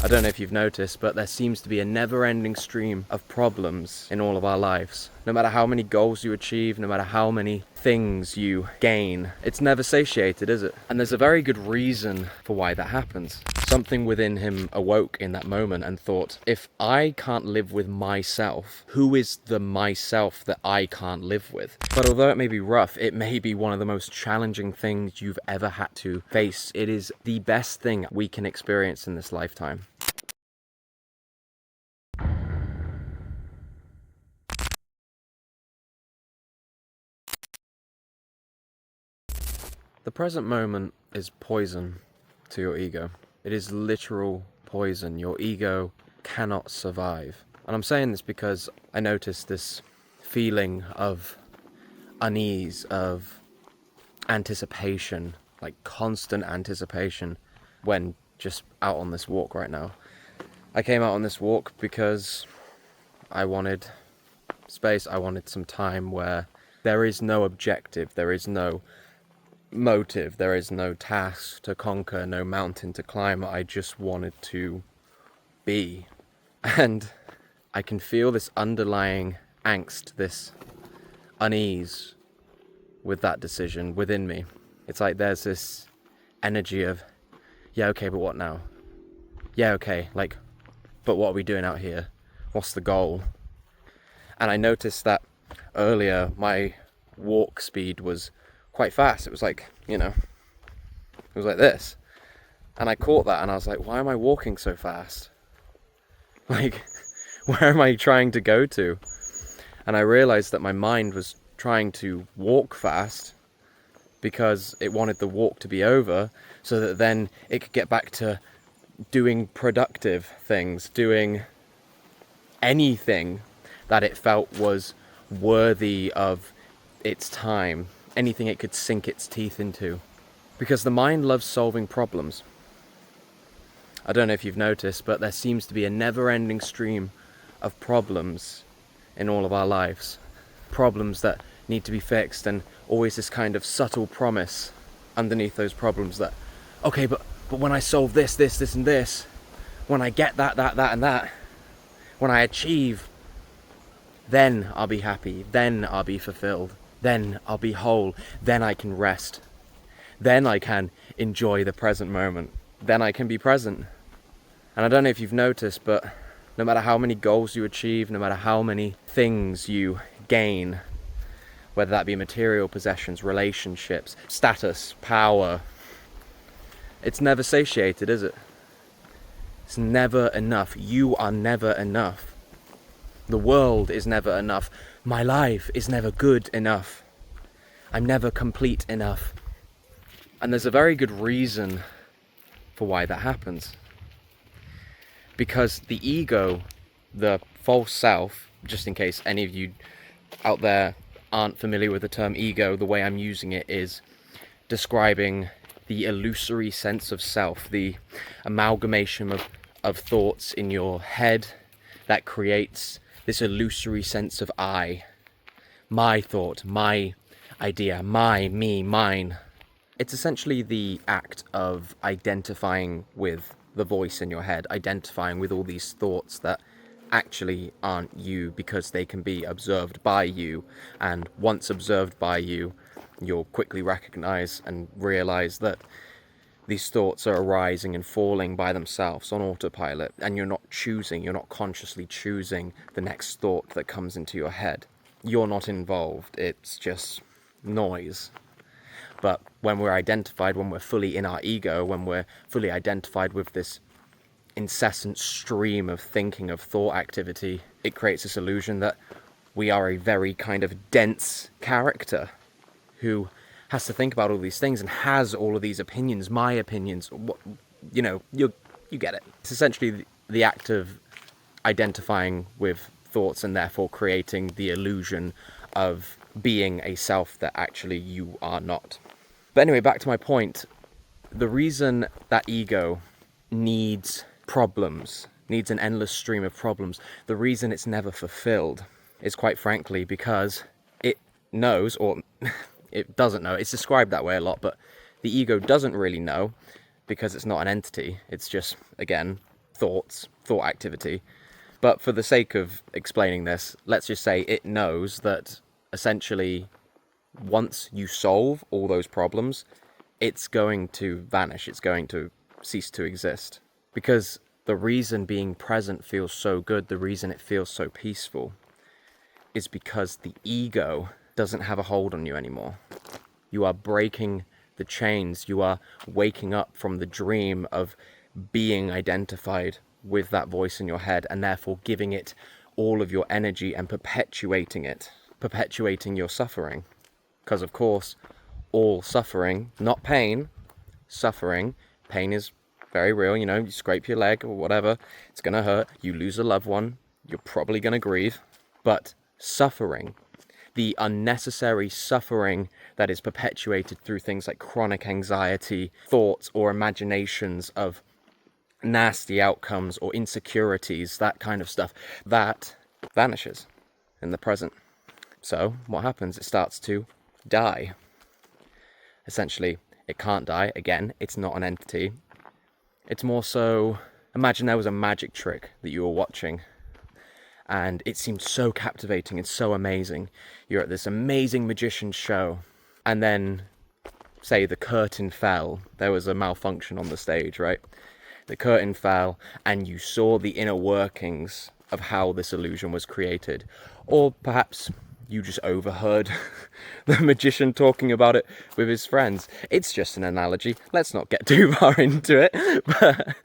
I don't know if you've noticed, but there seems to be a never-ending stream of problems in all of our lives. No matter how many goals you achieve, no matter how many things you gain, it's never satiated, is it? And there's a very good reason for why that happens. Something within him awoke in that moment and thought, if I can't live with myself, who is the myself that I can't live with? But although it may be rough, it may be one of the most challenging things you've ever had to face. It is the best thing we can experience in this lifetime. The present moment is poison to your ego. It is literal poison. Your ego cannot survive. And I'm saying this because I noticed this feeling of unease, of anticipation, like constant anticipation, when just out on this walk right now. I came out on this walk because I wanted space, I wanted some time where there is no objective, there is no motive, there is no task to conquer, no mountain to climb. I just wanted to be. And I can feel this underlying angst, this unease with that decision within me. It's like there's this energy of, yeah, okay, but what now? Yeah, okay, like, but what are we doing out here? What's the goal? And I noticed that earlier my walk speed was quite fast. It was like, it was like this. And I caught that and I was like, why am I walking so fast? Like, where am I trying to go to? And I realized that my mind was trying to walk fast because it wanted the walk to be over so that then it could get back to doing productive things, doing anything that it felt was worthy of its time, anything it could sink its teeth into. Because the mind loves solving problems. I don't know if you've noticed, but there seems to be a never-ending stream of problems in all of our lives. Problems that need to be fixed, and always this kind of subtle promise underneath those problems that, okay, but when I solve this, and this, when I get that, and that, when I achieve, then I'll be happy, then I'll be fulfilled, then I'll be whole, then I can rest, then I can enjoy the present moment, then I can be present. And I don't know if you've noticed, but no matter how many goals you achieve, no matter how many things you gain, whether that be material possessions, relationships, status, power, it's never satiated, is it? It's never enough. You are never enough. The world is never enough. My life is never good enough. I'm never complete enough. And there's a very good reason for why that happens. Because the ego, the false self, just in case any of you out there aren't familiar with the term ego, the way I'm using it is describing the illusory sense of self, the amalgamation of thoughts in your head that creates this illusory sense of I. My thought, my idea, me, mine. It's essentially the act of identifying with the voice in your head, identifying with all these thoughts that actually aren't you because they can be observed by you, and once observed by you, you'll quickly recognize and realize that these thoughts are arising and falling by themselves on autopilot, and you're not consciously choosing the next thought that comes into your head. You're not involved, it's just noise. But when we're identified, when we're fully in our ego, when we're fully identified with this incessant stream of thinking, of thought activity, it creates this illusion that we are a very kind of dense character who has to think about all these things and has all of these opinions, my opinions, you get it. It's essentially the act of identifying with thoughts and therefore creating the illusion of being a self that actually you are not. But anyway, back to my point. The reason that ego needs problems, needs an endless stream of problems, the reason it's never fulfilled is quite frankly because it knows, or it doesn't know, it's described that way a lot, but the ego doesn't really know because it's not an entity. It's just, again, thought activity. But for the sake of explaining this, let's just say it knows that essentially once you solve all those problems, it's going to vanish, it's going to cease to exist. Because the reason being present feels so good, the reason it feels so peaceful, is because the ego doesn't have a hold on you anymore. You are breaking the chains, you are waking up from the dream of being identified with that voice in your head, and therefore giving it all of your energy and perpetuating it, perpetuating your suffering. Because of course, all suffering, not pain, suffering, pain is very real, you know, you scrape your leg or whatever, it's gonna hurt, you lose a loved one, you're probably gonna grieve, but suffering, the unnecessary suffering that is perpetuated through things like chronic anxiety, thoughts or imaginations of nasty outcomes or insecurities, that kind of stuff, that vanishes in the present. So what happens? It starts to die. Essentially, it can't die. Again, it's not an entity. It's more so, imagine there was a magic trick that you were watching and it seemed so captivating and so amazing. You're at this amazing magician's show, and then, say, the curtain fell. There was a malfunction on the stage, right? The curtain fell, and you saw the inner workings of how this illusion was created. Or perhaps you just overheard the magician talking about it with his friends. It's just an analogy. Let's not get too far into it.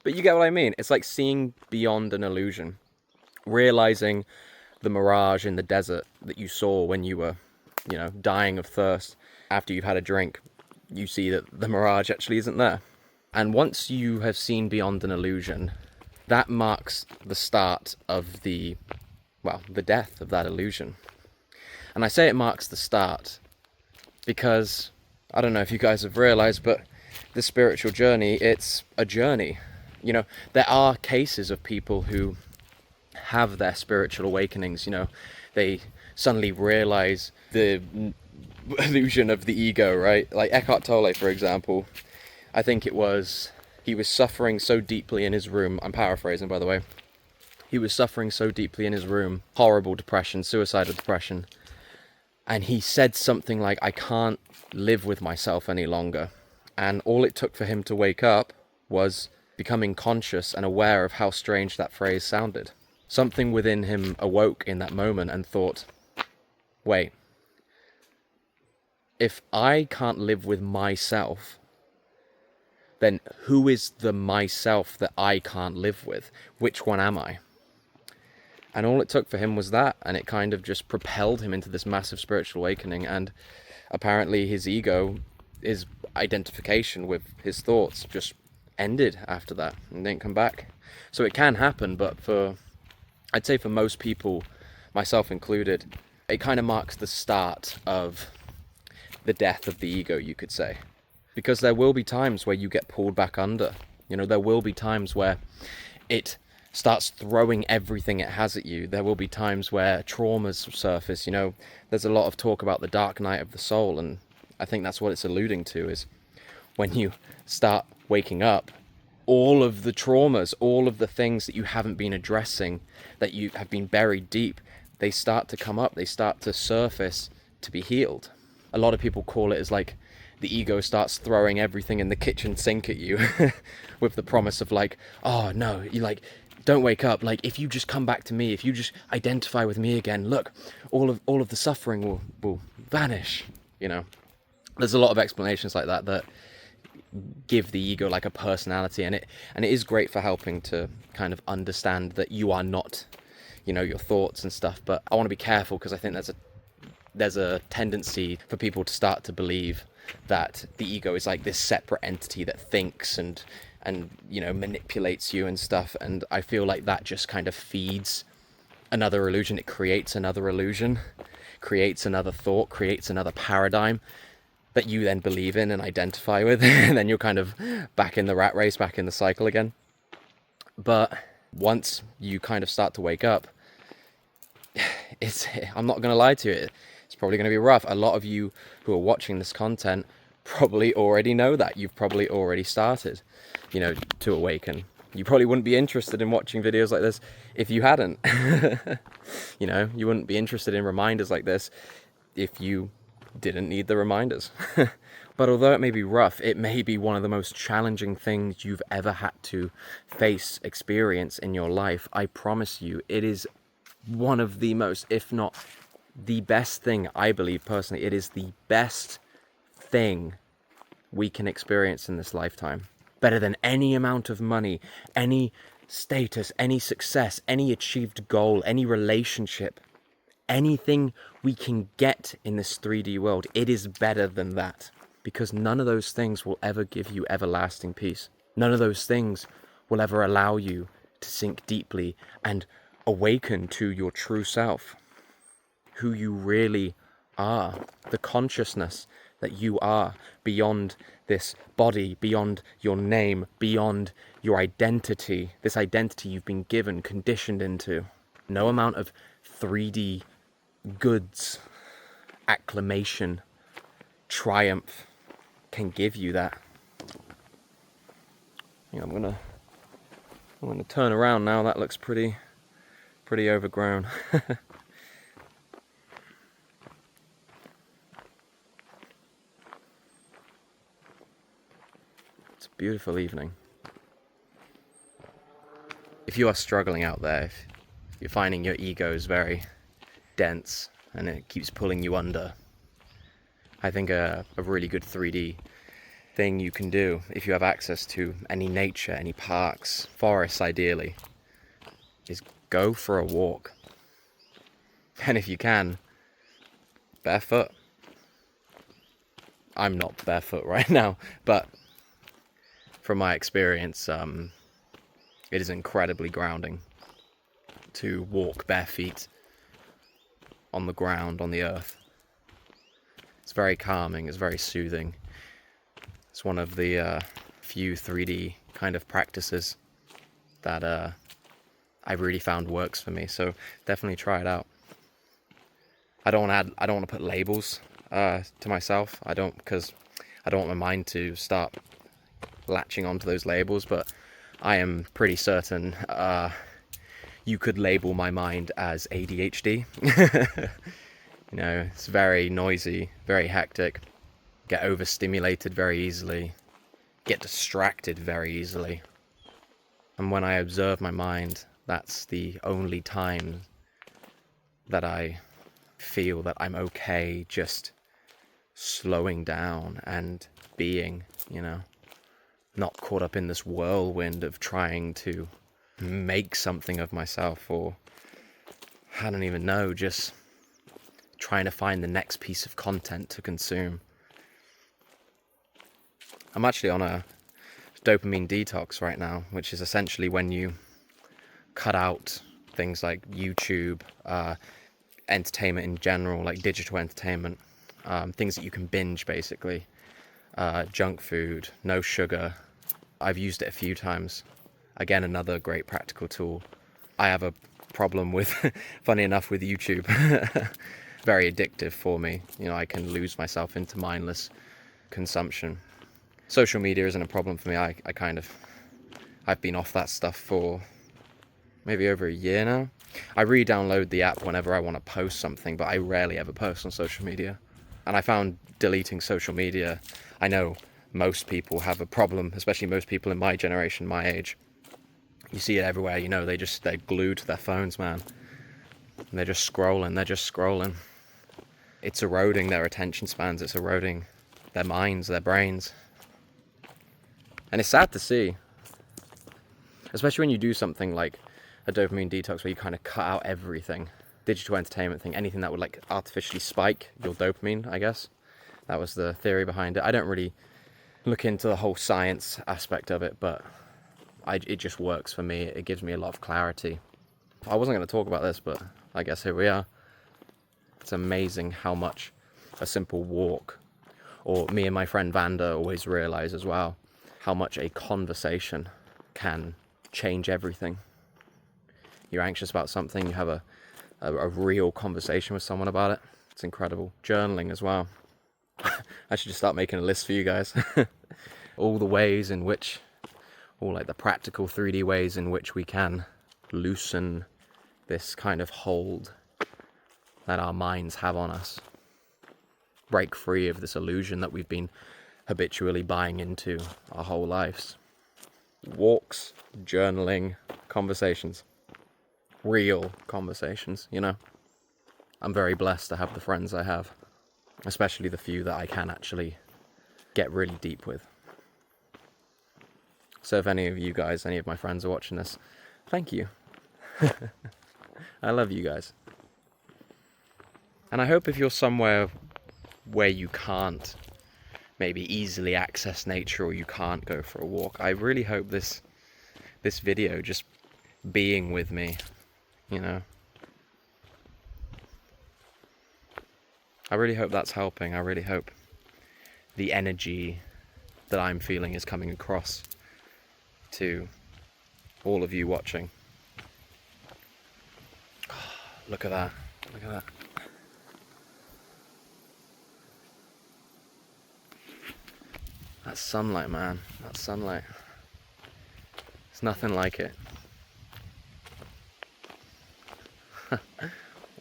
But you get what I mean. It's like seeing beyond an illusion. Realizing the mirage in the desert that you saw when you were, you know, dying of thirst. After you've had a drink, you see that the mirage actually isn't there. And once you have seen beyond an illusion, that marks the start of the death of that illusion. And I say it marks the start because, I don't know if you guys have realized, but the spiritual journey, it's a journey. You know, there are cases of people who have their spiritual awakenings, you know, they suddenly realize the illusion of the ego, right? Like Eckhart Tolle, for example, I think it was, he was suffering so deeply in his room, I'm paraphrasing by the way, he was suffering so deeply in his room, horrible depression, suicidal depression, and he said something like, I can't live with myself any longer. And all it took for him to wake up was becoming conscious and aware of how strange that phrase sounded. Something within him awoke in that moment and thought, wait, if I can't live with myself, then who is the myself that I can't live with? Which one am I? And all it took for him was that, and it kind of just propelled him into this massive spiritual awakening. And apparently his ego, his identification with his thoughts just ended after that and didn't come back. So it can happen, but I'd say for most people, myself included, it kind of marks the start of the death of the ego, you could say. Because there will be times where you get pulled back under. You know, there will be times where it starts throwing everything it has at you. There will be times where traumas surface. You know, there's a lot of talk about the dark night of the soul, and I think that's what it's alluding to, is when you start waking up, all of the traumas, all of the things that you haven't been addressing, that you have been buried deep, they start to come up, they start to surface to be healed. A lot of people call it as like the ego starts throwing everything in the kitchen sink at you with the promise of like, oh no, you like, don't wake up, like if you just come back to me, if you just identify with me again, look, all of the suffering will vanish. You know, there's a lot of explanations like that give the ego like a personality, and it is great for helping to kind of understand that you are not, you know, your thoughts and stuff. But I want to be careful, because I think there's a tendency for people to start to believe that the ego is like this separate entity that thinks and you know, manipulates you and stuff. And I feel like that just kind of feeds another illusion. It creates another illusion, creates another thought, creates another paradigm that you then believe in and identify with, and then you're kind of back in the rat race, back in the cycle again. But once you kind of start to wake up, I'm not going to lie to you, it's probably going to be rough. A lot of you who are watching this content probably already know that. You've probably already started, you know, to awaken. You probably wouldn't be interested in watching videos like this if you hadn't. You know, you wouldn't be interested in reminders like this if you didn't need the reminders. But although it may be rough, it may be one of the most challenging things you've ever had to face, experience in your life. I promise you, it is one of the most, if not the best thing, I believe personally, it is the best thing we can experience in this lifetime. Better than any amount of money, any status, any success, any achieved goal, any relationship, anything we can get in this 3D world. It is better than that, because none of those things will ever give you everlasting peace. None of those things will ever allow you to sink deeply and awaken to your true self, who you really are, the consciousness that you are beyond this body, beyond your name, beyond your identity, this identity you've been given, conditioned into. No amount of 3D goods, acclamation, triumph can give you that. I think I'm gonna turn around now. That looks pretty overgrown. It's a beautiful evening. If you are struggling out there, if you're finding your ego is very dense and it keeps pulling you under, I think a really good 3D thing you can do, if you have access to any nature, any parks, forests ideally, is go for a walk. And if you can, barefoot. I'm not barefoot right now, but from my experience, it is incredibly grounding to walk bare feet on the ground, on the earth. It's very calming, it's very soothing. It's one of the few 3D kind of practices that I've really found works for me, so definitely try it out. I don't want to put labels to myself. Because I don't want my mind to start latching onto those labels, but I am pretty certain you could label my mind as ADHD. You know, it's very noisy, very hectic, get overstimulated very easily, get distracted very easily. And when I observe my mind, that's the only time that I feel that I'm okay just slowing down and being, you know, not caught up in this whirlwind of trying to make something of myself, or I don't even know, just trying to find the next piece of content to consume. I'm actually on a dopamine detox right now, which is essentially when you cut out things like YouTube, entertainment in general, like digital entertainment, things that you can binge basically, junk food, no sugar. I've used it a few times. Again, another great practical tool. I have a problem with, funny enough, with YouTube. Very addictive for me. You know, I can lose myself into mindless consumption. Social media isn't a problem for me. I've been off that stuff for maybe over a year now. I re-download the app whenever I want to post something, but I rarely ever post on social media. And I found deleting social media, I know most people have a problem, especially most people in my generation, my age. You see it everywhere, you know, they're glued to their phones, man. And they're just scrolling. It's eroding their attention spans, it's eroding their minds, their brains. And it's sad to see, especially when you do something like a dopamine detox where you kind of cut out everything, digital entertainment thing, anything that would like artificially spike your dopamine, I guess. That was the theory behind it. I don't really look into the whole science aspect of it, but it just works for me. It gives me a lot of clarity. I wasn't going to talk about this, but I guess here we are. It's amazing how much a simple walk, or me and my friend Vanda always realize as well, how much a conversation can change everything. You're anxious about something, you have a real conversation with someone about it. It's incredible. Journaling as well. I should just start making a list for you guys. All the ways in which all like the practical 3D ways in which we can loosen this kind of hold that our minds have on us. Break free of this illusion that we've been habitually buying into our whole lives. Walks, journaling, conversations. Real conversations, you know. I'm very blessed to have the friends I have, especially the few that I can actually get really deep with. So if any of you guys, any of my friends are watching this, thank you. I love you guys. And I hope if you're somewhere where you can't maybe easily access nature, or you can't go for a walk, I really hope this video, just being with me, you know, I really hope that's helping. I really hope the energy that I'm feeling is coming across to all of you watching. Look at that. Look at that. That's sunlight, man. That's sunlight. It's nothing like it.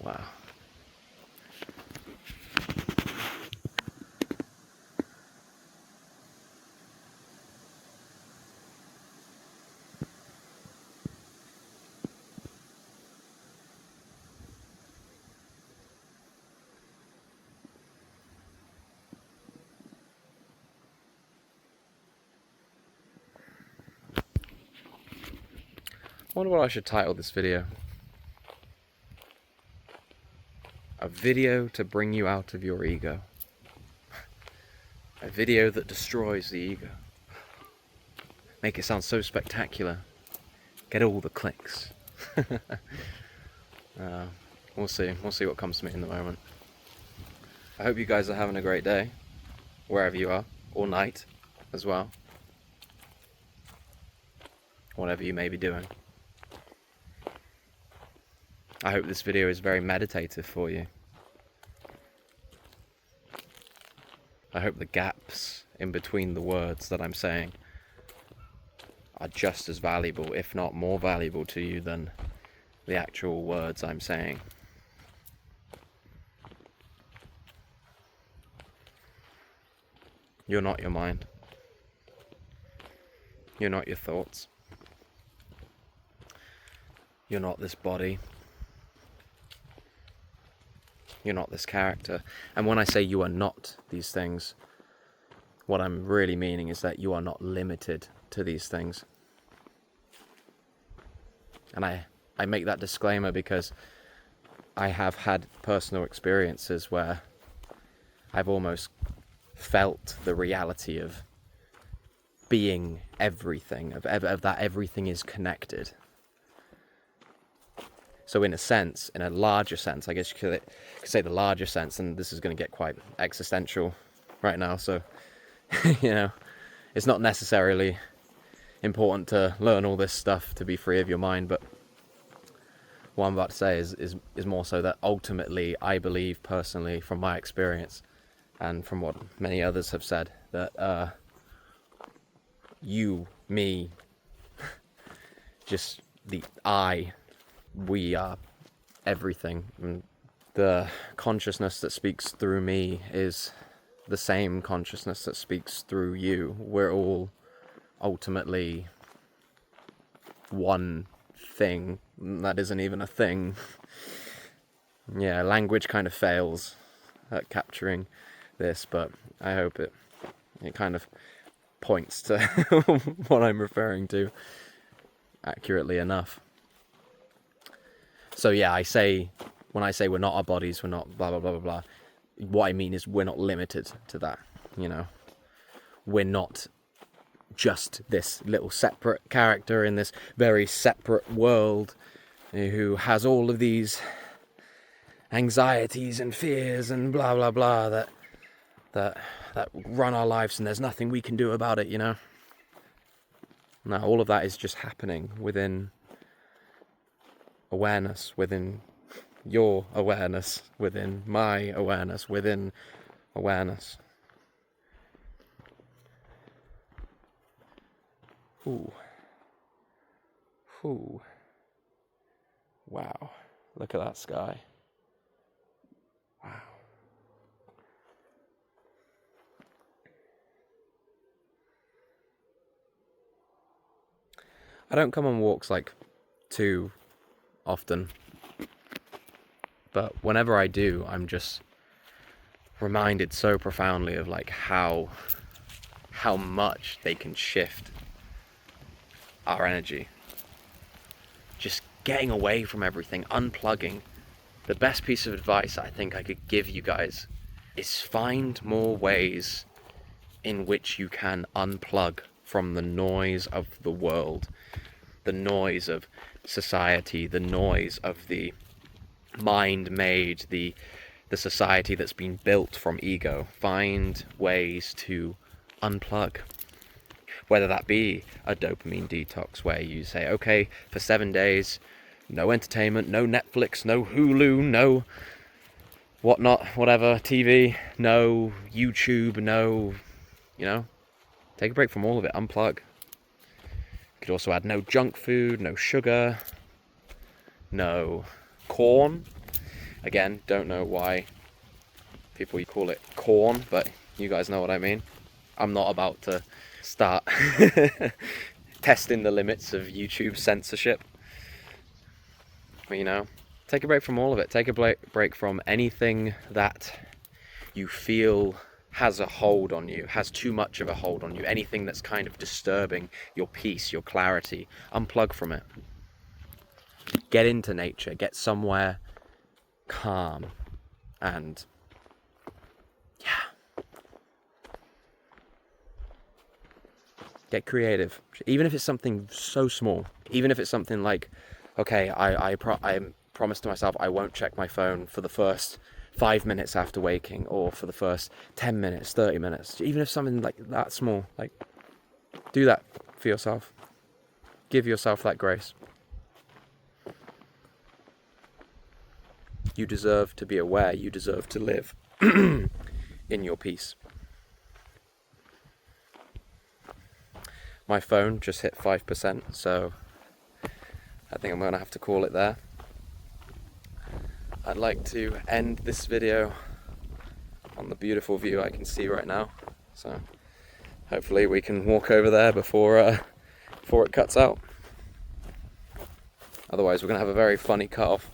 Wow. I wonder what I should title this video. A video to bring you out of your ego. A video that destroys the ego. Make it sound so spectacular. Get all the clicks. We'll see. We'll see what comes to me in the moment. I hope you guys are having a great day, wherever you are, or night as well. Whatever you may be doing. I hope this video is very meditative for you. I hope the gaps in between the words that I'm saying are just as valuable, if not more valuable to you than the actual words I'm saying. You're not your mind. You're not your thoughts. You're not this body. You're not this character. And when I say you are not these things, what I'm really meaning is that you are not limited to these things. And I make that disclaimer because I have had personal experiences where I've almost felt the reality of being everything, of that everything is connected. So in a sense, in a larger sense, I guess you could say the larger sense, and this is going to get quite existential right now, so, you know, it's not necessarily important to learn all this stuff to be free of your mind, but what I'm about to say is more so that ultimately, I believe personally, from my experience, and from what many others have said, that you, me, just the I, we are everything. And the consciousness that speaks through me is the same consciousness that speaks through you. We're all ultimately one thing. That isn't even a thing. Yeah, language kind of fails at capturing this, but I hope it kind of points to what I'm referring to accurately enough. So yeah, when I say we're not our bodies, we're not blah, blah, blah, blah, blah, what I mean is we're not limited to that, you know. We're not just this little separate character in this very separate world who has all of these anxieties and fears and blah, blah, blah that run our lives, and there's nothing we can do about it, you know. No, all of that is just happening within awareness, within your awareness, within my awareness, within awareness. Ooh. Whew. Wow. Look at that sky. Wow. I don't come on walks like too often, but whenever I do, I'm just reminded so profoundly of like how much they can shift our energy. Just getting away from everything, unplugging. The best piece of advice I think I could give you guys is find more ways in which you can unplug from the noise of the world, the noise of society, the noise of the mind-made, the society that's been built from ego. Find ways to unplug. Whether that be a dopamine detox where you say, okay, for 7 days, no entertainment, no Netflix, no Hulu, no whatnot, whatever, TV, no YouTube, no, take a break from all of it, unplug. You could also add no junk food, no sugar, no corn. Again, don't know why people call it corn, but you guys know what I mean. I'm not about to start testing the limits of YouTube censorship. But, take a break from all of it. Take a break from anything that you feel has a hold on you, has too much of a hold on you, anything that's kind of disturbing your peace, your clarity. Unplug from it. Get into nature, get somewhere calm, and get creative. Even if it's something so small, even if it's something like, okay, I promised to myself I won't check my phone for the first 5 minutes after waking, or for the first 10 minutes, 30 minutes. Even if something like that small, like, do that for yourself. Give yourself that grace. You deserve to be aware. You deserve to live in your peace. My phone just hit 5%, so I think I'm going to have to call it there. I'd like to end this video on the beautiful view I can see right now. So hopefully we can walk over there before it cuts out. Otherwise we're going to have a very funny cut-off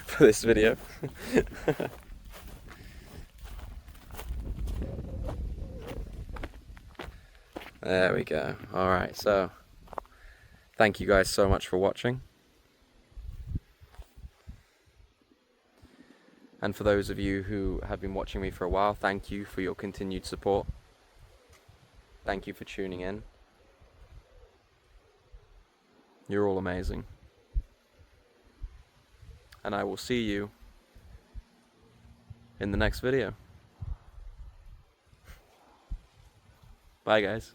for this video. There we go. Alright, so thank you guys so much for watching. And for those of you who have been watching me for a while, thank you for your continued support. Thank you for tuning in. You're all amazing. And I will see you in the next video. Bye, guys.